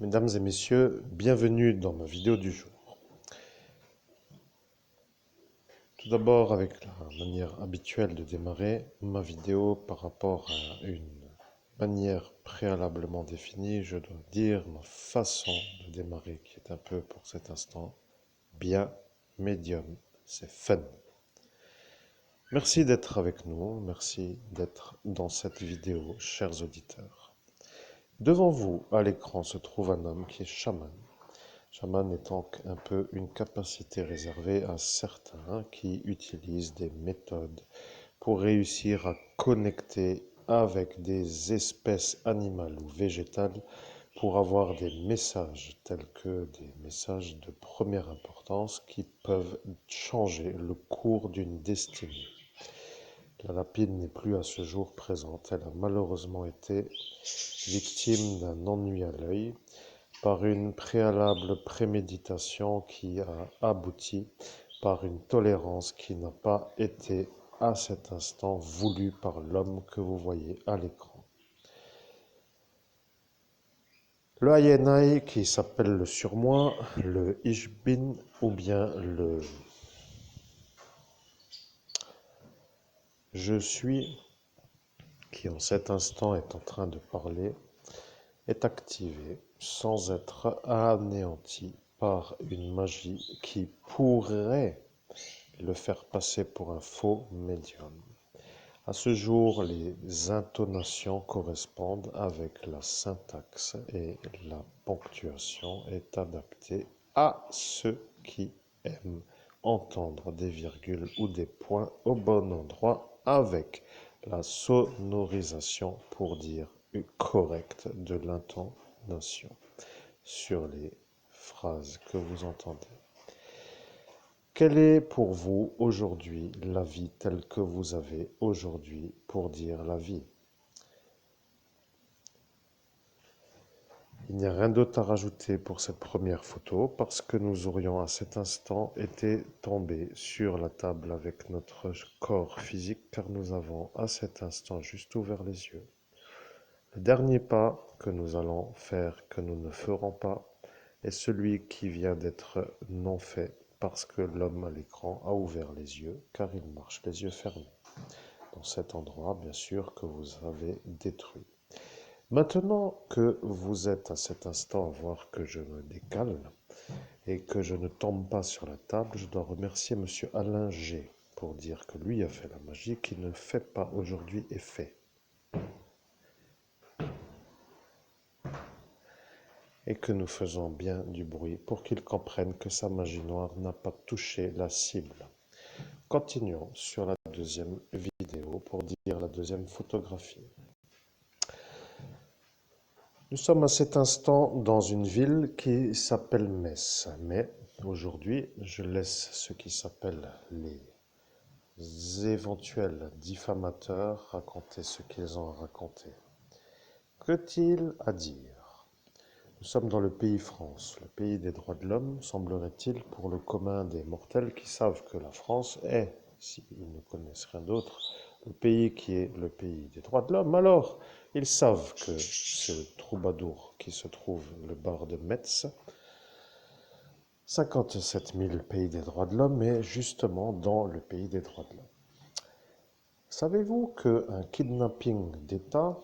Mesdames et messieurs, bienvenue dans ma vidéo du jour. Tout d'abord, avec la manière habituelle de démarrer ma vidéo par rapport à une manière préalablement définie, je dois dire ma façon de démarrer qui est un peu pour cet instant bien médium, c'est fun. Merci d'être avec nous, merci d'être dans cette vidéo, chers auditeurs. Devant vous, à l'écran, se trouve un homme qui est chaman. Chaman étant un peu une capacité réservée à certains qui utilisent des méthodes pour réussir à connecter avec des espèces animales ou végétales pour avoir des messages tels que des messages de première importance qui peuvent changer le cours d'une destinée. La lapine n'est plus à ce jour présente, elle a malheureusement été victime d'un ennui à l'œil par une préalable préméditation qui a abouti par une tolérance qui n'a pas été à cet instant voulue par l'homme que vous voyez à l'écran. Le INI qui s'appelle le surmoi, le Ishbin ou bien le je suis qui en cet instant est en train de parler est activé sans être anéanti par une magie qui pourrait le faire passer pour un faux médium. À ce jour, les intonations correspondent avec la syntaxe et la ponctuation est adaptée à ceux qui aiment entendre des virgules ou des points au bon endroit avec la sonorisation pour dire correcte de l'intonation sur les phrases que vous entendez. Quelle est pour vous aujourd'hui la vie telle que vous avez aujourd'hui pour dire la vie? Il n'y a rien d'autre à rajouter pour cette première photo parce que nous aurions à cet instant été tombés sur la table avec notre corps physique car nous avons à cet instant juste ouvert les yeux. Le dernier pas que nous allons faire, que nous ne ferons pas, est celui qui vient d'être non fait parce que l'homme à l'écran a ouvert les yeux car il marche les yeux fermés. Dans cet endroit, bien sûr, que vous avez détruit. Maintenant que vous êtes à cet instant à voir que je me décale et que je ne tombe pas sur la table, je dois remercier monsieur Alain G pour dire que lui a fait la magie qui ne fait pas aujourd'hui effet. Et que nous faisons bien du bruit pour qu'il comprenne que sa magie noire n'a pas touché la cible. Continuons sur la deuxième vidéo pour dire la deuxième photographie. Nous sommes à cet instant dans une ville qui s'appelle Metz, mais aujourd'hui je laisse ce qui s'appelle les éventuels diffamateurs raconter ce qu'ils ont raconté. Qu'est-il à dire? Nous sommes dans le pays France, le pays des droits de l'homme, semblerait-il pour le commun des mortels qui savent que la France est, s'ils ne connaissent rien d'autre, le pays qui est le pays des droits de l'homme. Alors, ils savent que ce troubadour qui se trouve le bar de Metz, 57 000 pays des droits de l'homme, est justement dans le pays des droits de l'homme. Savez-vous qu'un kidnapping d'État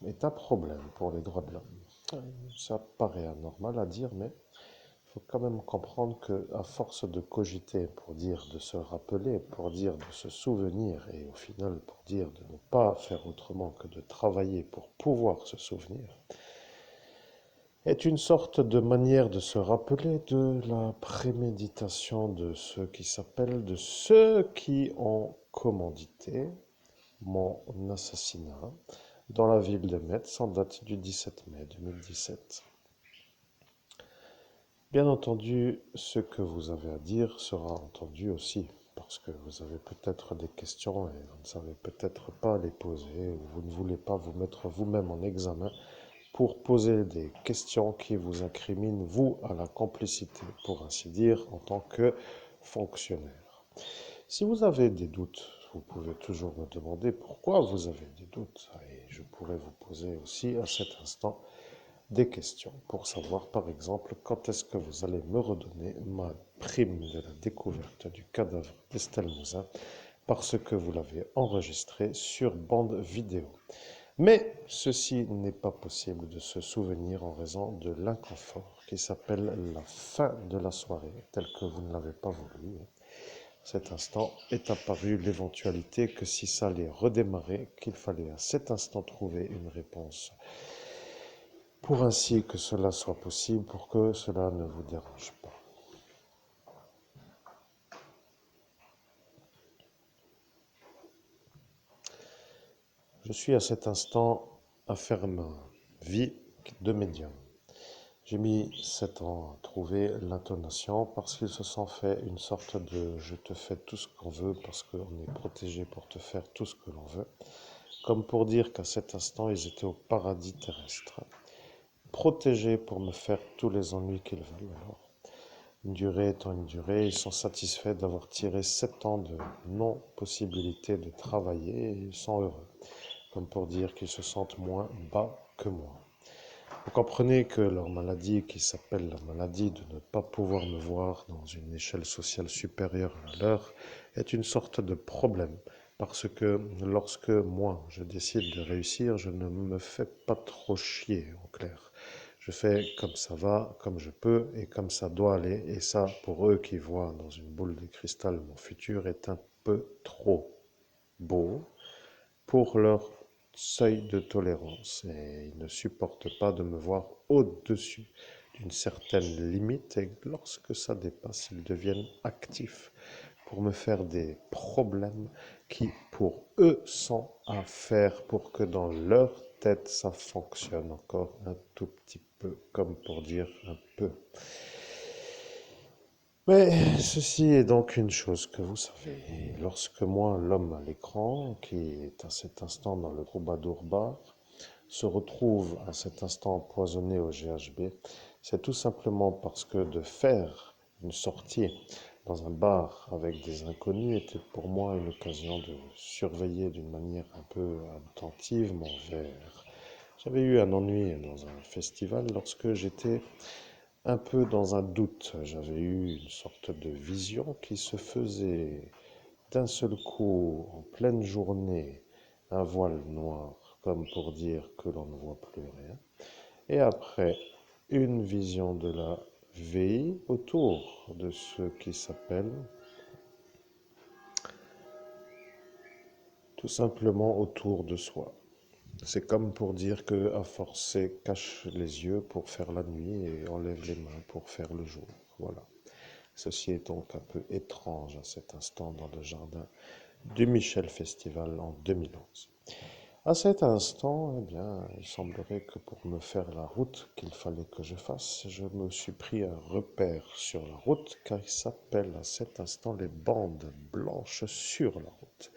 est un problème pour les droits de l'homme? Ça paraît anormal à dire, mais il faut quand même comprendre qu'à force de cogiter, pour dire de se rappeler, pour dire de se souvenir, et au final pour dire de ne pas faire autrement que de travailler pour pouvoir se souvenir, est une sorte de manière de se rappeler de la préméditation de ceux qui s'appellent, de ceux qui ont commandité mon assassinat dans la ville de Metz en date du 17 mai 2017. Bien entendu, ce que vous avez à dire sera entendu aussi, parce que vous avez peut-être des questions et vous ne savez peut-être pas les poser, ou vous ne voulez pas vous mettre vous-même en examen pour poser des questions qui vous incriminent, vous, à la complicité, pour ainsi dire, en tant que fonctionnaire. Si vous avez des doutes, vous pouvez toujours me demander pourquoi vous avez des doutes, et je pourrais vous poser aussi à cet instant des questions pour savoir, par exemple, quand est-ce que vous allez me redonner ma prime de la découverte du cadavre d'Estelle Mouzin parce que vous l'avez enregistré sur bande vidéo. Mais ceci n'est pas possible de se souvenir en raison de l'inconfort qui s'appelle la fin de la soirée, tel que vous ne l'avez pas voulu. Cet instant est apparu l'éventualité que si ça allait redémarrer, qu'il fallait à cet instant trouver une réponse pour ainsi que cela soit possible, pour que cela ne vous dérange pas. Je suis à cet instant à faire ma vie de médium. J'ai mis 7 ans à trouver l'intonation parce qu'ils se sont fait une sorte de je te fais tout ce qu'on veut parce qu'on est protégé pour te faire tout ce que l'on veut. Comme pour dire qu'à cet instant, ils étaient au paradis terrestre. Protégés pour me faire tous les ennuis qu'ils veulent. Alors, une durée étant une durée, ils sont satisfaits d'avoir tiré 7 ans de non-possibilité de travailler et ils sont heureux. Comme pour dire qu'ils se sentent moins bas que moi. Vous comprenez que leur maladie, qui s'appelle la maladie de ne pas pouvoir me voir dans une échelle sociale supérieure à la leur, est une sorte de problème. Parce que lorsque moi, je décide de réussir, je ne me fais pas trop chier, en clair. Je fais comme ça va, comme je peux et comme ça doit aller. Et ça, pour eux qui voient dans une boule de cristal mon futur, est un peu trop beau pour leur seuil de tolérance et ils ne supportent pas de me voir au-dessus d'une certaine limite et lorsque ça dépasse, ils deviennent actifs pour me faire des problèmes qui, pour eux, sont à faire pour que dans leur tête, ça fonctionne encore un tout petit peu, comme pour dire un peu. Mais ceci est donc une chose que vous savez. Lorsque moi, l'homme à l'écran, qui est à cet instant dans le troubadour bar, se retrouve à cet instant empoisonné au GHB, c'est tout simplement parce que de faire une sortie dans un bar avec des inconnus était pour moi une occasion de surveiller d'une manière un peu attentive mon verre. J'avais eu un ennui dans un festival lorsque j'étais un peu dans un doute. J'avais eu une sorte de vision qui se faisait d'un seul coup, en pleine journée, un voile noir, comme pour dire que l'on ne voit plus rien. Et après, une vision de la vie autour de ce qui s'appelle tout simplement autour de soi. C'est comme pour dire que à forcer cache les yeux pour faire la nuit et enlève les mains pour faire le jour. Voilà. Ceci est donc un peu étrange à cet instant dans le jardin du Michel Festival en 2011. À cet instant, eh bien, il semblerait que pour me faire la route qu'il fallait que je fasse, je me suis pris un repère sur la route car il s'appelle à cet instant les bandes blanches sur la route.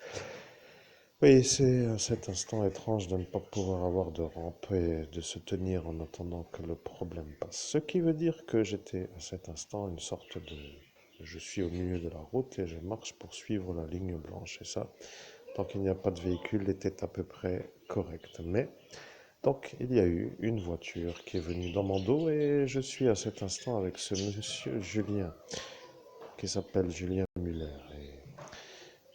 Oui, c'est à cet instant étrange de ne pas pouvoir avoir de rampe et de se tenir en attendant que le problème passe. Ce qui veut dire que j'étais à cet instant une sorte de... Je suis au milieu de la route et je marche pour suivre la ligne blanche. Et ça, tant qu'il n'y a pas de véhicule, était à peu près correct. Mais, donc, il y a eu une voiture qui est venue dans mon dos et je suis à cet instant avec ce monsieur Julien, qui s'appelle Julien Muller. Et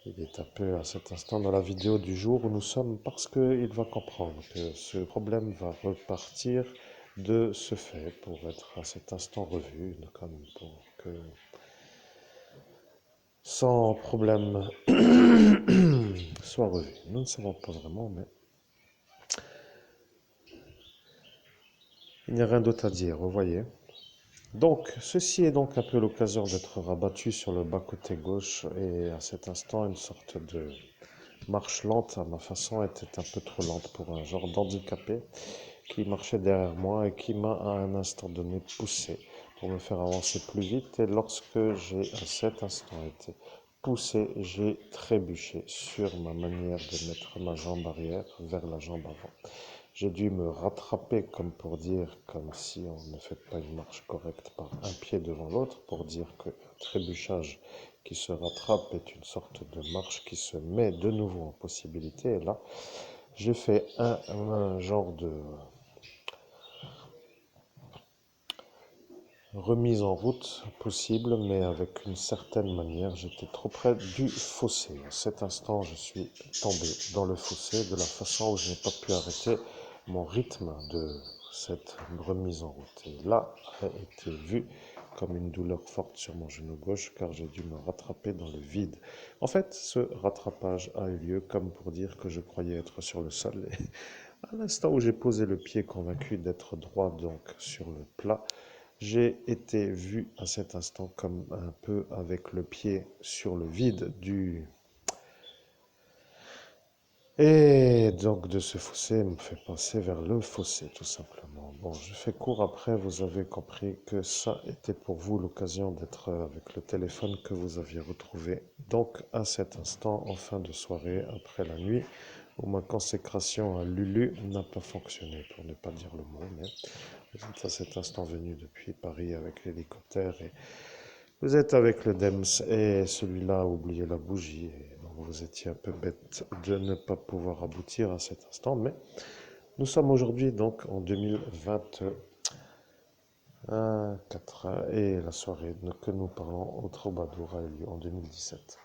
il est un peu à cet instant dans la vidéo du jour où nous sommes parce qu'il va comprendre que ce problème va repartir de ce fait pour être à cet instant revu, comme pour que sans problème soit revu. Nous ne savons pas vraiment, mais il n'y a rien d'autre à dire, vous voyez. Donc, ceci est donc un peu l'occasion d'être rabattu sur le bas-côté gauche et à cet instant, une sorte de marche lente à ma façon était un peu trop lente pour un genre d'handicapé qui marchait derrière moi et qui m'a à un instant donné poussé pour me faire avancer plus vite. Et lorsque j'ai à cet instant été poussé, j'ai trébuché sur ma manière de mettre ma jambe arrière vers la jambe avant. J'ai dû me rattraper comme pour dire, comme si on ne fait pas une marche correcte par un pied devant l'autre, pour dire qu'un trébuchage qui se rattrape est une sorte de marche qui se met de nouveau en possibilité. Et là, j'ai fait un genre de remise en route possible, mais avec une certaine manière. J'étais trop près du fossé. À cet instant, je suis tombé dans le fossé de la façon où je n'ai pas pu arrêter mon rythme de cette remise en route. Et là a été vu comme une douleur forte sur mon genou gauche, car j'ai dû me rattraper dans le vide. En fait, ce rattrapage a eu lieu comme pour dire que je croyais être sur le sol. Et à l'instant où j'ai posé le pied, convaincu d'être droit donc sur le plat, j'ai été vu à cet instant comme un peu avec le pied sur le vide du... Et donc de ce fossé me fait passer vers le fossé tout simplement. Bon, je fais court après, vous avez compris que ça était pour vous l'occasion d'être avec le téléphone que vous aviez retrouvé. Donc à cet instant, en fin de soirée, après la nuit, où ma consécration à Lulu n'a pas fonctionné, pour ne pas dire le mot, mais vous êtes à cet instant venu depuis Paris avec l'hélicoptère et vous êtes avec le DEMS et celui-là a oublié la bougie. Et donc vous étiez un peu bête de ne pas pouvoir aboutir à cet instant, mais nous sommes aujourd'hui donc en 2024 et la soirée que nous parlons au Troubadour a eu lieu en 2017.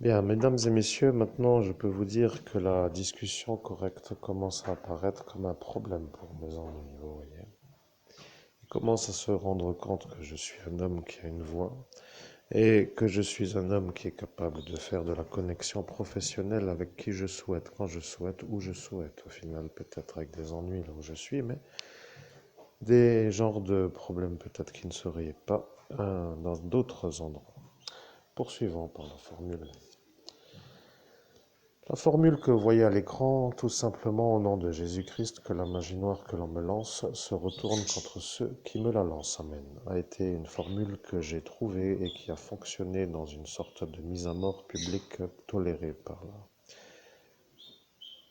Bien, mesdames et messieurs, maintenant je peux vous dire que la discussion correcte commence à apparaître comme un problème pour mes ennemis, vous voyez. Ils commencent à se rendre compte que je suis un homme qui a une voix et que je suis un homme qui est capable de faire de la connexion professionnelle avec qui je souhaite, quand je souhaite, où je souhaite. Au final, peut-être avec des ennuis là où je suis, mais des genres de problèmes peut-être qui ne seraient pas dans d'autres endroits. Poursuivons par la formule. La formule que vous voyez à l'écran, tout simplement au nom de Jésus-Christ, que la magie noire que l'on me lance se retourne contre ceux qui me la lancent. Amen. A été une formule que j'ai trouvée et qui a fonctionné dans une sorte de mise à mort publique tolérée par la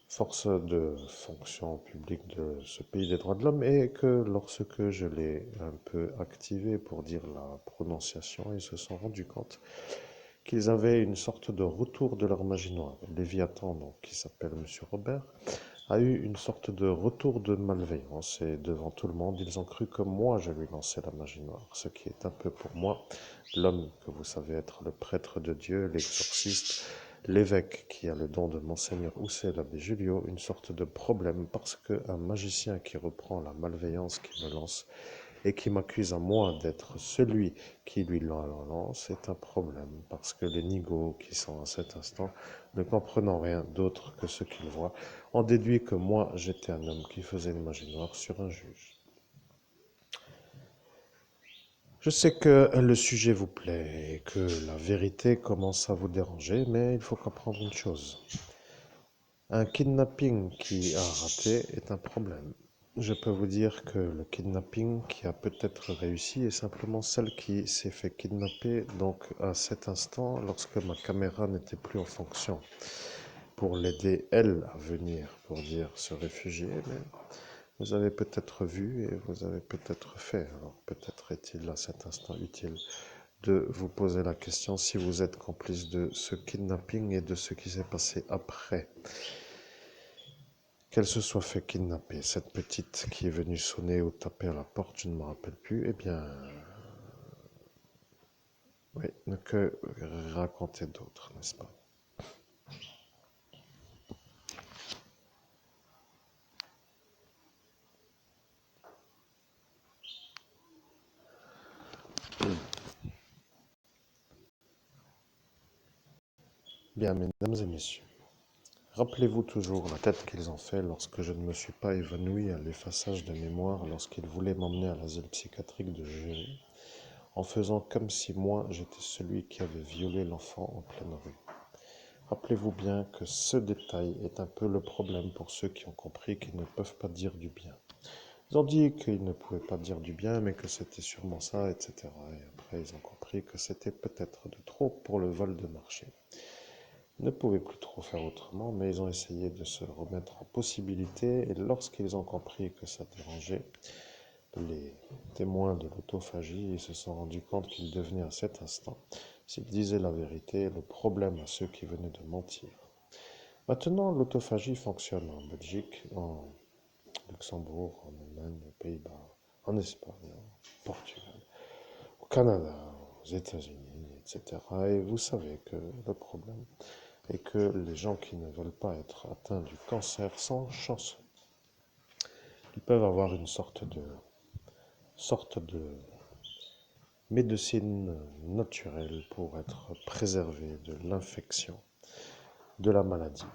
force de fonction publique de ce pays des droits de l'homme et que lorsque je l'ai un peu activé pour dire la prononciation, ils se sont rendus compte qu'ils avaient une sorte de retour de leur magie noire. Léviathan, donc, qui s'appelle Monsieur Robert, a eu une sorte de retour de malveillance et devant tout le monde, ils ont cru que moi je lui lançais la magie noire, ce qui est un peu pour moi l'homme que vous savez être le prêtre de Dieu, l'exorciste, l'évêque qui a le don de Monseigneur Housset, l'abbé Julio, une sorte de problème parce qu'un magicien qui reprend la malveillance qui me lance et qui m'accuse à moi d'être celui qui lui lance, c'est un problème, parce que les nigauds qui sont à cet instant, ne comprenant rien d'autre que ce qu'ils voient, ont déduit que moi j'étais un homme qui faisait une magie noire sur un juge. Je sais que le sujet vous plaît et que la vérité commence à vous déranger, mais il faut comprendre une chose. Un kidnapping qui a raté est un problème. Je peux vous dire que le kidnapping qui a peut-être réussi est simplement celle qui s'est fait kidnapper donc à cet instant lorsque ma caméra n'était plus en fonction pour l'aider elle à venir pour dire se réfugier. Mais vous avez peut-être vu et vous avez peut-être fait. Alors peut-être est-il à cet instant utile de vous poser la question si vous êtes complice de ce kidnapping et de ce qui s'est passé après. Qu'elle se soit fait kidnapper, cette petite qui est venue sonner ou taper à la porte, je ne me rappelle plus, eh bien, oui, que raconter d'autre, n'est-ce pas? Bien, mesdames et messieurs, rappelez-vous toujours la tête qu'ils ont fait lorsque je ne me suis pas évanoui à l'effaçage de mémoire lorsqu'ils voulaient m'emmener à l'asile psychiatrique de Jury, en faisant comme si moi j'étais celui qui avait violé l'enfant en pleine rue. Rappelez-vous bien que ce détail est un peu le problème pour ceux qui ont compris qu'ils ne peuvent pas dire du bien. Ils ont dit qu'ils ne pouvaient pas dire du bien, mais que c'était sûrement ça, etc. Et après, ils ont compris que c'était peut-être de trop pour le vol de marché. Ils ne pouvaient plus trop faire autrement, mais ils ont essayé de se remettre en possibilité. Et lorsqu'ils ont compris que ça dérangeait les témoins de l'autophagie, ils se sont rendus compte qu'ils devenaient à cet instant, s'ils disaient la vérité, le problème à ceux qui venaient de mentir. Maintenant, l'autophagie fonctionne en Belgique, en Luxembourg, en Allemagne, aux Pays-Bas, en Espagne, en Portugal, au Canada, aux États-Unis, etc. Et vous savez que le problème est que les gens qui ne veulent pas être atteints du cancer sont chanceux. Ils peuvent avoir une sorte de médecine naturelle pour être préservés de l'infection, de la maladie.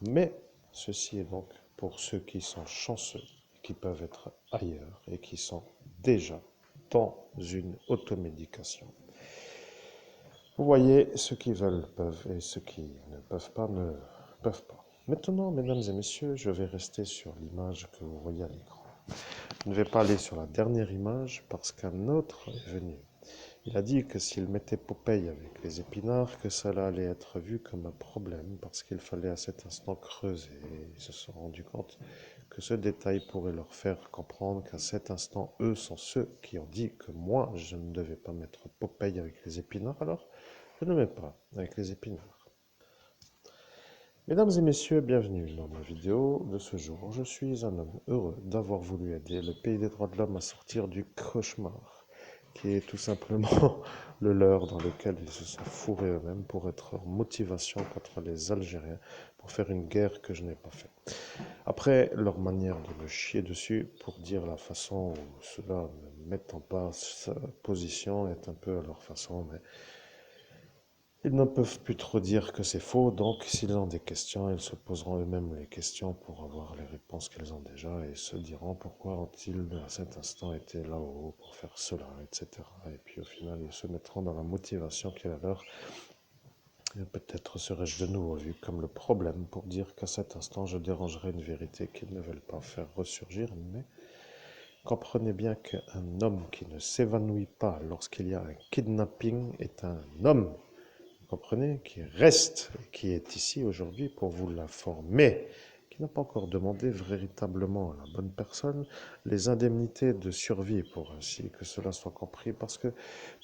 Mais ceci est donc pour ceux qui sont chanceux, qui peuvent être ailleurs et qui sont déjà dans une automédication. Vous voyez, ceux qui veulent peuvent et ceux qui ne peuvent pas ne peuvent pas. Maintenant, mesdames et messieurs, je vais rester sur l'image que vous voyez à l'écran. Je ne vais pas aller sur la dernière image parce qu'un autre est venu. Il a dit que s'il mettait Popeye avec les épinards, que cela allait être vu comme un problème parce qu'il fallait à cet instant creuser. Et ils se sont rendus compte que ce détail pourrait leur faire comprendre qu'à cet instant, eux sont ceux qui ont dit que moi, je ne devais pas mettre Popeye avec les épinards, alors je ne mets pas avec les épinards. Mesdames et messieurs, bienvenue dans ma vidéo de ce jour. Je suis un homme heureux d'avoir voulu aider le pays des droits de l'homme à sortir du cauchemar, qui est tout simplement le leur dans lequel ils se sont fourrés eux-mêmes pour être en motivation contre les Algériens, pour faire une guerre que je n'ai pas faite. Après, leur manière de me chier dessus pour dire la façon où ceux-là me mettent en position est un peu à leur façon, mais ils ne peuvent plus trop dire que c'est faux, donc s'ils ont des questions, ils se poseront eux-mêmes les questions pour avoir les réponses qu'ils ont déjà et se diront pourquoi ont-ils à cet instant été là-haut pour faire cela, etc. Et puis au final, ils se mettront dans la motivation qui est la leur. Et peut-être serai-je de nouveau vu comme le problème pour dire qu'à cet instant, je dérangerai une vérité qu'ils ne veulent pas faire ressurgir, mais comprenez bien qu'un homme qui ne s'évanouit pas lorsqu'il y a un kidnapping est un homme, comprenez, qui reste, qui est ici aujourd'hui pour vous l'informer, qui n'a pas encore demandé véritablement à la bonne personne les indemnités de survie pour ainsi que cela soit compris, parce que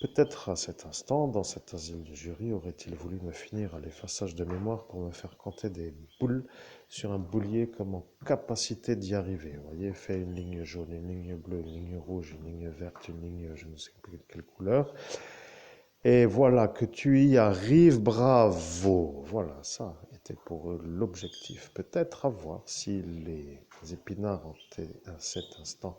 peut-être à cet instant, dans cet asile de jury, aurait-il voulu me finir à l'effaçage de mémoire pour me faire compter des boules sur un boulier comme en capacité d'y arriver. Vous voyez, fait une ligne jaune, une ligne bleue, une ligne rouge, une ligne verte, une ligne je ne sais plus quelle couleur. Et voilà, que tu y arrives, bravo. Voilà, ça était pour eux l'objectif. Peut-être à voir si les épinards ont été à cet instant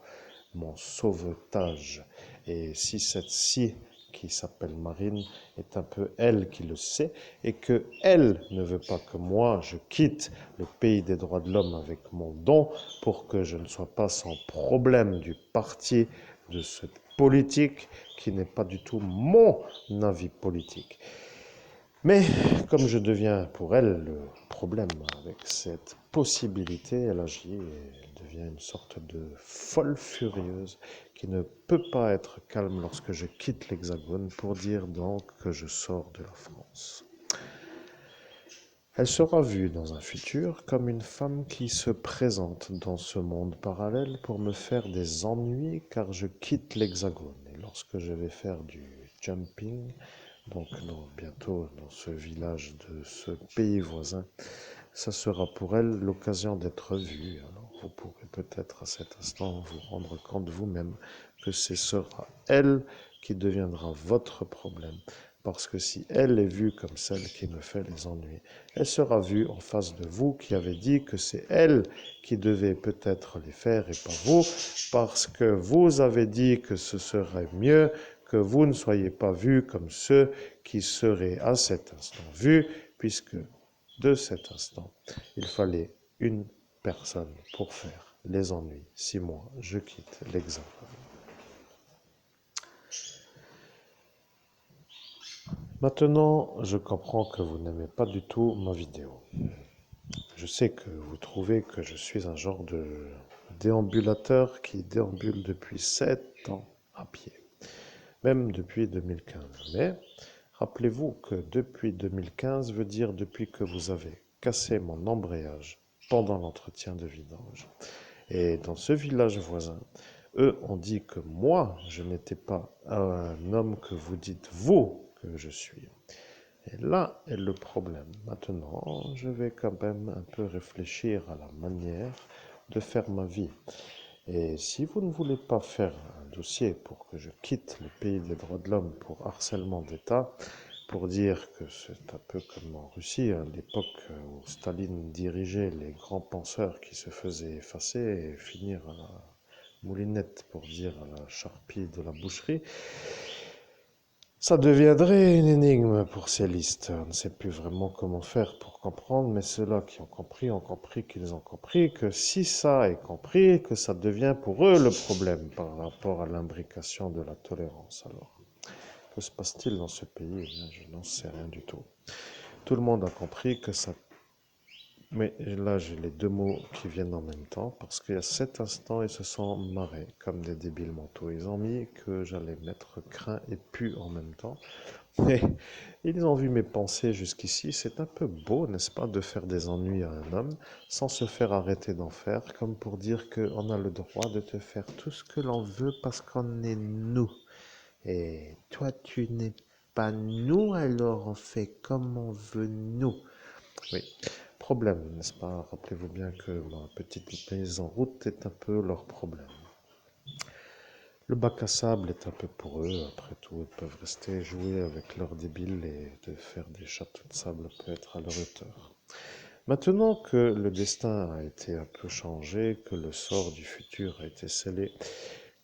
mon sauvetage. Et si cette-ci, qui s'appelle Marine, est un peu elle qui le sait, et que elle ne veut pas que moi je quitte le pays des droits de l'homme avec mon don pour que je ne sois pas sans problème du parti de ce politique qui n'est pas du tout mon avis politique. Mais comme je deviens pour elle le problème avec cette possibilité, elle agit et elle devient une sorte de folle furieuse qui ne peut pas être calme lorsque je quitte l'Hexagone pour dire donc que je sors de la France. Elle sera vue dans un futur comme une femme qui se présente dans ce monde parallèle pour me faire des ennuis car je quitte l'Hexagone. Et lorsque je vais faire du jumping, donc bientôt dans ce village de ce pays voisin, ça sera pour elle l'occasion d'être vue. Alors vous pourrez peut-être à cet instant vous rendre compte vous-même que ce sera elle qui deviendra votre problème. Parce que si elle est vue comme celle qui me fait les ennuis, elle sera vue en face de vous qui avez dit que c'est elle qui devait peut-être les faire et pas vous, parce que vous avez dit que ce serait mieux que vous ne soyez pas vus comme ceux qui seraient à cet instant vus, puisque de cet instant, il fallait une personne pour faire les ennuis. Si moi, je quitte l'Hexagone. Maintenant, je comprends que vous n'aimez pas du tout ma vidéo. Je sais que vous trouvez que je suis un genre de déambulateur qui déambule depuis 7 ans à pied, même depuis 2015. Mais rappelez-vous que depuis 2015 veut dire depuis que vous avez cassé mon embrayage pendant l'entretien de vidange. Et dans ce village voisin, eux ont dit que moi, je n'étais pas un homme que vous dites vous que je suis. Et là est le problème. Maintenant, je vais quand même un peu réfléchir à la manière de faire ma vie. Et si vous ne voulez pas faire un dossier pour que je quitte le pays des droits de l'homme pour harcèlement d'État, pour dire que c'est un peu comme en Russie, à l'époque où Staline dirigeait les grands penseurs qui se faisaient effacer et finir à la moulinette, pour dire à la charpie de la boucherie, ça deviendrait une énigme pour ces listes. On ne sait plus vraiment comment faire pour comprendre, mais ceux-là qui ont compris qu'ils ont compris que si ça est compris, que ça devient pour eux le problème par rapport à l'imbrication de la tolérance. Alors, que se passe-t-il dans ce pays? Je n'en sais rien du tout. Tout le monde a compris que ça... Mais là, j'ai les deux mots qui viennent en même temps, parce qu'à cet instant, ils se sont marrés comme des débiles mentaux. Ils ont mis que j'allais mettre craint et pu en même temps. Et ils ont vu mes pensées jusqu'ici. C'est un peu beau, n'est-ce pas, de faire des ennuis à un homme sans se faire arrêter d'en faire, comme pour dire qu'on a le droit de te faire tout ce que l'on veut parce qu'on est nous. Et toi, tu n'es pas nous, alors on fait comme on veut nous. Oui, problème, n'est-ce pas? Rappelez-vous bien que ma petite mise en route est un peu leur problème. Le bac à sable est un peu pour eux, après tout, ils peuvent rester jouer avec leurs débiles et de faire des châteaux de sable peut être à leur hauteur. Maintenant que le destin a été un peu changé, que le sort du futur a été scellé,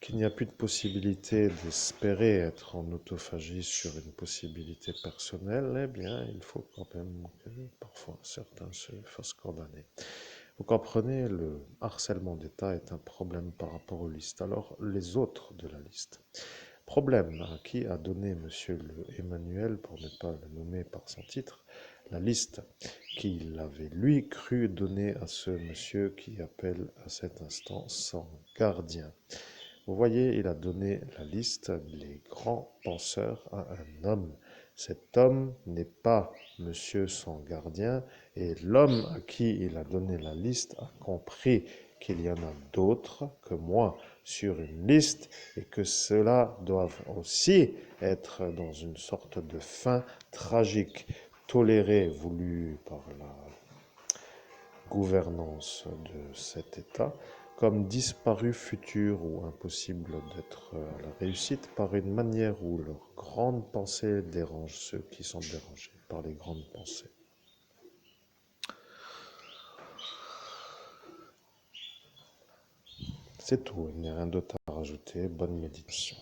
qu'il n'y a plus de possibilité d'espérer être en autophagie sur une possibilité personnelle, eh bien, il faut quand même que parfois certains se fassent condamner. Vous comprenez, le harcèlement d'État est un problème par rapport aux listes. Alors, les autres de la liste. Problème à qui a donné Monsieur le Emmanuel, pour ne pas le nommer par son titre, la liste qu'il avait lui cru donner à ce monsieur qui appelle à cet instant son gardien. Vous voyez, il a donné la liste des grands penseurs à un homme. Cet homme n'est pas monsieur son gardien, et l'homme à qui il a donné la liste a compris qu'il y en a d'autres que moi sur une liste et que ceux-là doivent aussi être dans une sorte de fin tragique, tolérée, voulue par la gouvernance de cet État, comme disparu futur ou impossible d'être à la réussite par une manière où leur grande pensée dérange ceux qui sont dérangés par les grandes pensées. C'est tout, il n'y a rien d'autre à rajouter. Bonne méditation.